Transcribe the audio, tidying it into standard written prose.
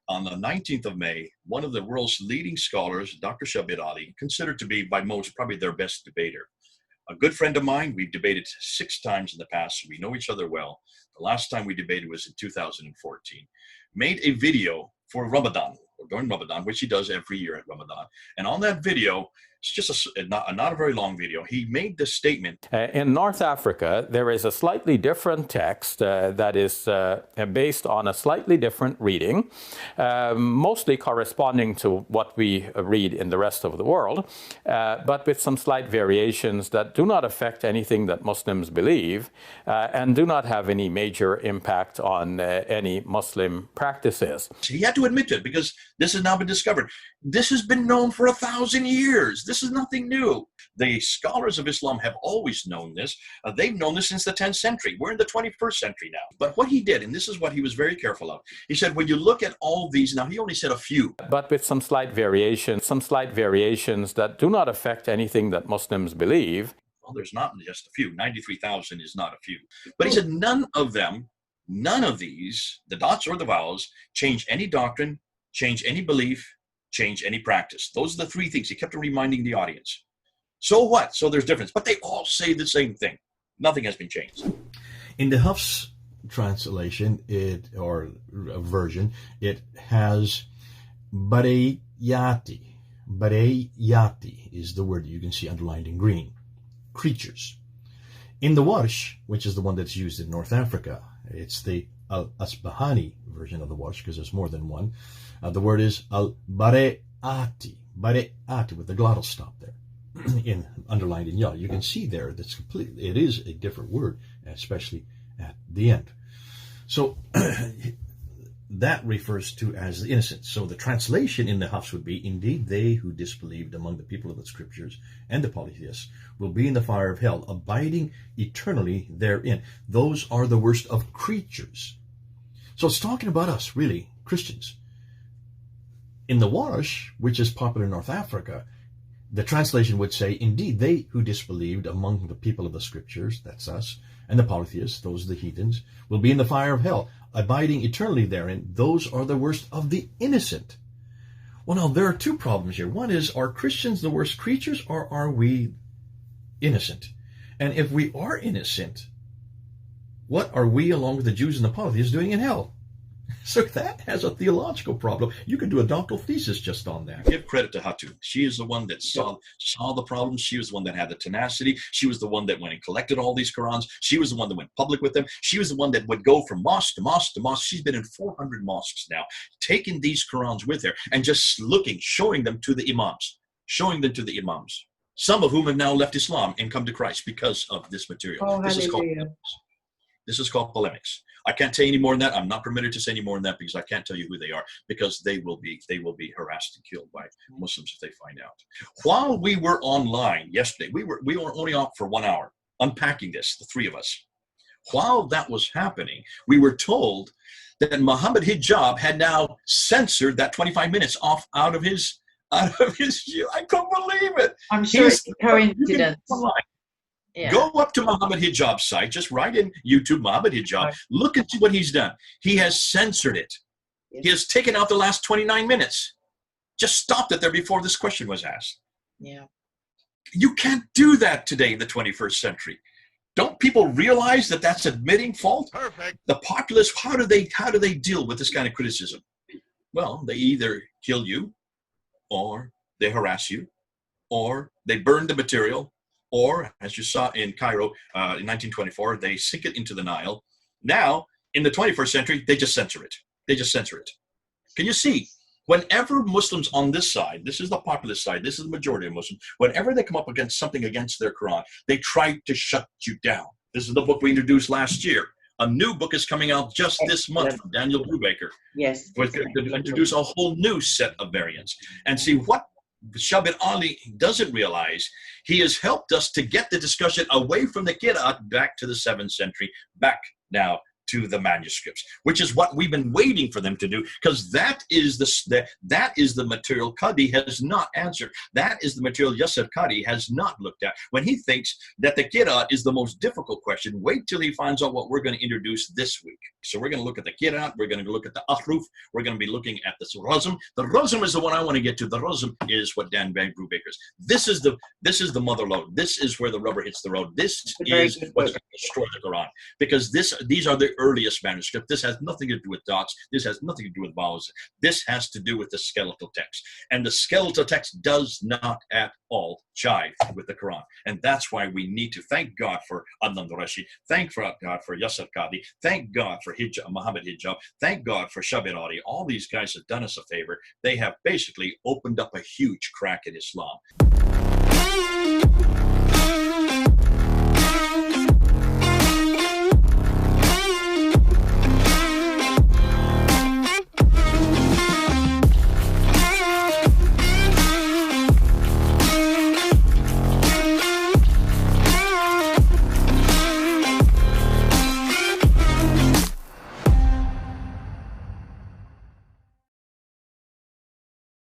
On the 19th of May, one of the world's leading scholars, Dr. Shabir Ali, considered to be by most probably their best debater. A good friend of mine, we've debated 6 times in the past, so we know each other well. The last time we debated was in 2014. Made a video for Ramadan, or during Ramadan, which he does every year at Ramadan. And on that video, it's just not a very long video, he made this statement. In North Africa, there is a slightly different text that is based on a slightly different reading, mostly corresponding to what we read in the rest of the world, but with some slight variations that do not affect anything that Muslims believe and do not have any major impact on any Muslim practices. He had to admit it because this has now been discovered. This has been known for 1,000 years. This is nothing new. The scholars of Islam have always known this. They've known this since the 10th century. We're in the 21st century now. But what he did, and this is what he was very careful of, he said, when you look at all these, now he only said a few. But with some slight variations that do not affect anything that Muslims believe. Well, there's not just a few. 93,000 is not a few. But he said none of these, the dots or the vowels, change any doctrine, change any belief, change any practice. Those are the 3 things. He kept reminding the audience. So what? So there's difference. But they all say the same thing. Nothing has been changed. In the Huff's translation, or version, it has bareyati. Bareyati is the word you can see underlined in green. Creatures. In the Warsh, which is the one that's used in North Africa, it's the Al-Asbahani version of the Warsh because there's more than one. The word is al-bare'ati, bare'ati with the glottal stop there, underlined in yellow. You can see there that's completely, it is a different word, especially at the end. So that refers to as the innocent. So the translation in the Hafs would be, indeed, they who disbelieved among the people of the scriptures and the polytheists will be in the fire of hell, abiding eternally therein. Those are the worst of creatures. So it's talking about us, really, Christians. In the Warsh, which is popular in North Africa, the translation would say, indeed, they who disbelieved among the people of the scriptures, that's us, and the polytheists, those are the heathens, will be in the fire of hell, abiding eternally therein. Those are the worst of the innocent. Well, now, there are 2 problems here. One is, are Christians the worst creatures, or are we innocent? And if we are innocent, what are we, along with the Jews and the polytheists, doing in hell? So that has a theological problem. You could do a doctoral thesis just on that. Give credit to Hatu. She is the one that saw the problems. She was the one that had the tenacity. She was the one that went and collected all these Qurans. She was the one that went public with them. She was the one that would go from mosque to mosque to mosque. She's been in 400 mosques now, taking these Qurans with her and just showing them to the Imams, some of whom have now left Islam and come to Christ because of this material. Oh, This is called polemics. I can't say any more than that. I'm not permitted to say any more than that because I can't tell you who they are, because they will be harassed and killed by Muslims if they find out. While we were online yesterday, we were only off for 1 hour unpacking this, the 3 of us. While that was happening, we were told that Muhammad Hijab had now censored that 25 minutes out of his I couldn't believe it. I'm sure it's a coincidence. Yeah. Go up to Muhammad Hijab's site, just write in YouTube Muhammad Hijab, look and see what he's done. He has censored it. Yes. He has taken out the last 29 minutes. Just stopped it there before this question was asked. Yeah. You can't do that today in the 21st century. Don't people realize that that's admitting fault? Perfect. The populace, how do they deal with this kind of criticism? Well, they either kill you, or they harass you, or they burn the material, or, as you saw in Cairo in 1924, they sink it into the Nile. Now, in the 21st century, they just censor it. Can you see? Whenever Muslims on this side, this is the populist side, this is the majority of Muslims, whenever they come up against something against their Quran, they try to shut you down. This is the book we introduced last year. A new book is coming out just this month from Daniel Brubaker. Yes. We're going to introduce a whole new set of variants. And see, what Shabir Ali doesn't realize, he has helped us to get the discussion away from the Qira'at back to the 7th century, back now to the manuscripts, which is what we've been waiting for them to do, because that is the material Qadi has not answered. That is the material Yasser Qadi has not looked at. When he thinks that the Qira'at is the most difficult question, wait till he finds out what we're going to introduce this week. So we're going to look at the Qira'at, we're going to look at the Ahruf, we're going to be looking at the Razm. The Razm is the one I want to get to. The Razm is what Dan Brubaker's. This is the mother lode. This is where the rubber hits the road. This is what's going to destroy the Quran, because these are the earliest manuscripts. This has nothing to do with dots. This has nothing to do with vowels. This has to do with the skeletal text. And the skeletal text does not at all jive with the Quran. And that's why we need to thank God for Adnan Qureshi, thank God for Yasser Qadi, thank God for Muhammad Hijab, thank God for Shabir Adi. All these guys have done us a favor. They have basically opened up a huge crack in Islam.